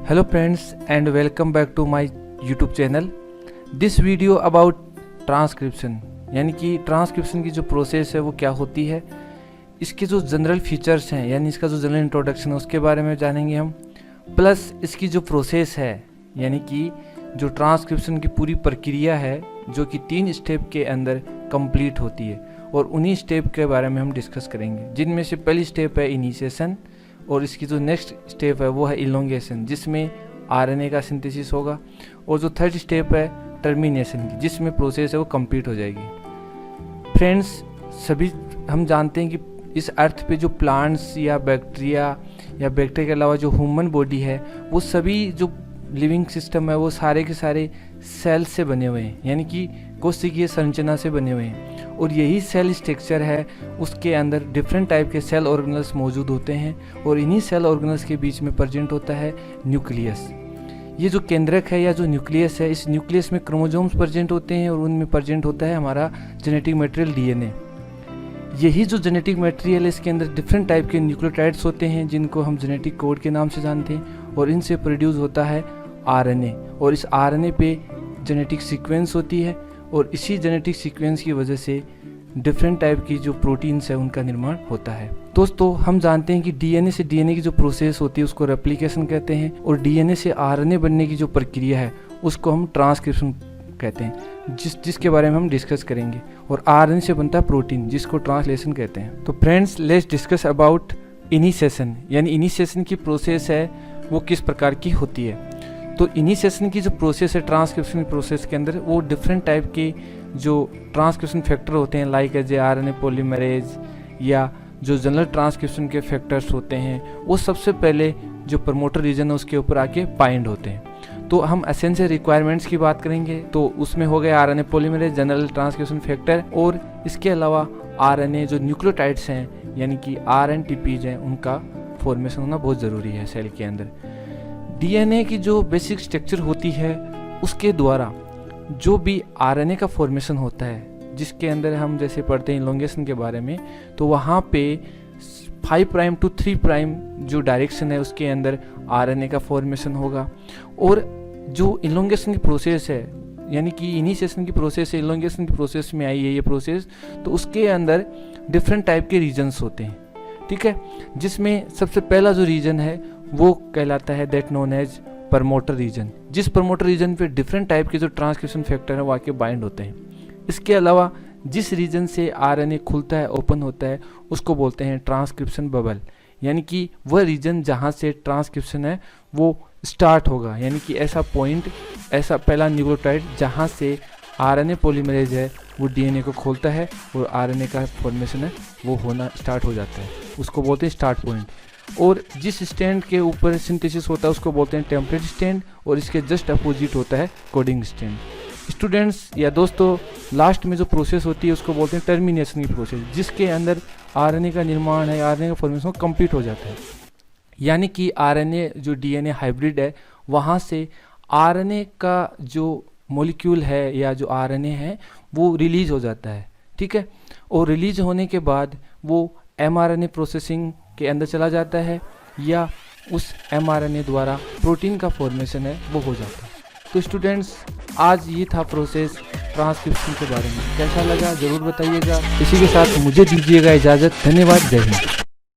Hello friends and welcome back to my YouTube channel. This video about transcription, यानी कि transcription की जो process है वो क्या होती है, इसके जो जनरल फीचर्स हैं यानी इसका जो जनरल इंट्रोडक्शन है उसके बारे में जानेंगे हम। प्लस इसकी जो प्रोसेस है यानी कि जो ट्रांसक्रिप्शन की पूरी प्रक्रिया है जो कि 3 स्टेप के अंदर कंप्लीट होती है, और उन्हीं स्टेप के बारे में हम डिस्कस करेंगे, जिनमें से पहली स्टेप है इनिशिएशन और इसकी जो नेक्स्ट स्टेप है वो है इलोंगेशन जिसमें आरएनए का सिंथेसिस होगा, और जो थर्ड स्टेप है टर्मिनेशन की जिसमें प्रोसेस है वो कंप्लीट हो जाएगी। फ्रेंड्स, सभी हम जानते हैं कि इस अर्थ पे जो प्लांट्स या बैक्टीरिया के अलावा जो ह्यूमन बॉडी है वो सभी जो लिविंग सिस्टम है वो सारे के सारे सेल से बने हुए हैं, यानी कि कोशिकीय संरचना से बने हुए हैं, और यही सेल स्ट्रक्चर है उसके अंदर डिफरेंट टाइप के सेल ऑर्गेनल्स मौजूद होते हैं, और इन्हीं सेल ऑर्गेनल्स के बीच में प्रेजेंट होता है न्यूक्लियस। ये जो केंद्रक है या जो न्यूक्लियस है, इस न्यूक्लियस में क्रोमोसोम्स प्रेजेंट होते हैं और उनमें प्रेजेंट होता है हमारा जेनेटिक मटेरियल डीएनए। यही जो जेनेटिक मटेरियल है इसके अंदर डिफरेंट टाइप के न्यूक्लियोटाइड्स होते हैं जिनको हम जेनेटिक कोड के नाम से जानते हैं, और इनसे प्रोड्यूस होता है आरएनए, और इस आरएनए पे जेनेटिक सीक्वेंस होती है, और इसी जेनेटिक सीक्वेंस की वजह से डिफरेंट टाइप की जो प्रोटीन्स है उनका निर्माण होता है। दोस्तों, हम जानते हैं कि डीएनए से डीएनए की जो प्रोसेस होती है उसको रेप्लिकेशन कहते हैं, और डीएनए से आरएनए बनने की जो प्रक्रिया है उसको हम ट्रांसक्रिप्शन कहते हैं, जिसके बारे में हम डिस्कस करेंगे। और आरएनए से बनता है प्रोटीन जिसको ट्रांसलेशन कहते हैं। तो friends, let's discuss about initiation, यानी इनिशिएशन की प्रोसेस है वो किस प्रकार की होती है। तो इनिशिएशन की जो प्रोसेस है ट्रांसक्रिप्शन प्रोसेस के अंदर वो डिफरेंट टाइप के जो ट्रांसक्रिप्शन फैक्टर होते हैं लाइक एज आरएनए पॉलीमरेज या जो जनरल ट्रांसक्रिप्शन के फैक्टर्स होते हैं वो सबसे पहले जो प्रमोटर रीजन है उसके ऊपर आके बाइंड होते हैं। तो हम एसेंशियल रिक्वायरमेंट्स की बात करेंगे तो उसमें हो गए RNA polymerase, general transcription factor, और इसके अलावा आरएनए जो न्यूक्लियोटाइड्स हैं यानी कि आरएनटीपीज हैं उनका फॉर्मेशन होना बहुत ज़रूरी है सेल के अंदर। डीएनए की जो बेसिक स्ट्रक्चर होती है उसके द्वारा जो भी आरएनए का फॉर्मेशन होता है, जिसके अंदर हम जैसे पढ़ते हैं इलोंगेशन के बारे में, तो वहाँ पे 5 प्राइम टू 3 प्राइम जो डायरेक्शन है उसके अंदर आरएनए का फॉर्मेशन होगा। और जो इलोंगेशन की प्रोसेस है यानी कि इनिशिएशन की प्रोसेस है, इलोंगेशन की प्रोसेस में आई है ये प्रोसेस, तो उसके अंदर डिफरेंट टाइप के रीजन्स होते हैं, ठीक है, जिसमें सबसे पहला जो रीजन है वो कहलाता है that known as promoter region, जिस प्रमोटर रीजन पे डिफरेंट टाइप के जो ट्रांसक्रिप्शन फैक्टर है वो आके बाइंड होते हैं। इसके अलावा जिस रीजन से आरएनए खुलता है, ओपन होता है, उसको बोलते हैं ट्रांसक्रिप्शन बबल, यानी कि वह रीजन जहाँ से ट्रांसक्रिप्शन है वो स्टार्ट होगा, यानी कि ऐसा पॉइंट, ऐसा पहला न्यूक्लियोटाइड जहाँ से आरएनए पॉलीमरेज है वो डीएनए को खोलता है और आरएनए का फॉर्मेशन है वो होना स्टार्ट हो जाता है, उसको बोलते हैं स्टार्ट पॉइंट। और जिस स्टैंड के ऊपर सिंथेसिस होता है उसको बोलते हैं टेम्पलेट स्टैंड, और इसके जस्ट अपोजिट होता है कोडिंग स्टैंड। स्टूडेंट्स या दोस्तों, लास्ट में जो प्रोसेस होती है उसको बोलते हैं टर्मिनेशन की प्रोसेस, जिसके अंदर आरएनए का निर्माण है, आरएनए का फॉर्मेशन कंप्लीट हो जाता है, यानी कि आरएनए जो डीएनए हाइब्रिड है वहाँ से आरएनए का जो मॉलिक्यूल है या जो आरएनए है वो रिलीज हो जाता है, ठीक है, और रिलीज होने के बाद वो एमआरएनए प्रोसेसिंग के अंदर चला जाता है या उस एमआरएनए द्वारा प्रोटीन का फॉर्मेशन है वो हो जाता है। तो स्टूडेंट्स, आज ये था प्रोसेस ट्रांसक्रिप्शन के बारे में, कैसा लगा ज़रूर बताइएगा। इसी के साथ मुझे दीजिएगा इजाज़त। धन्यवाद। जय हिंद।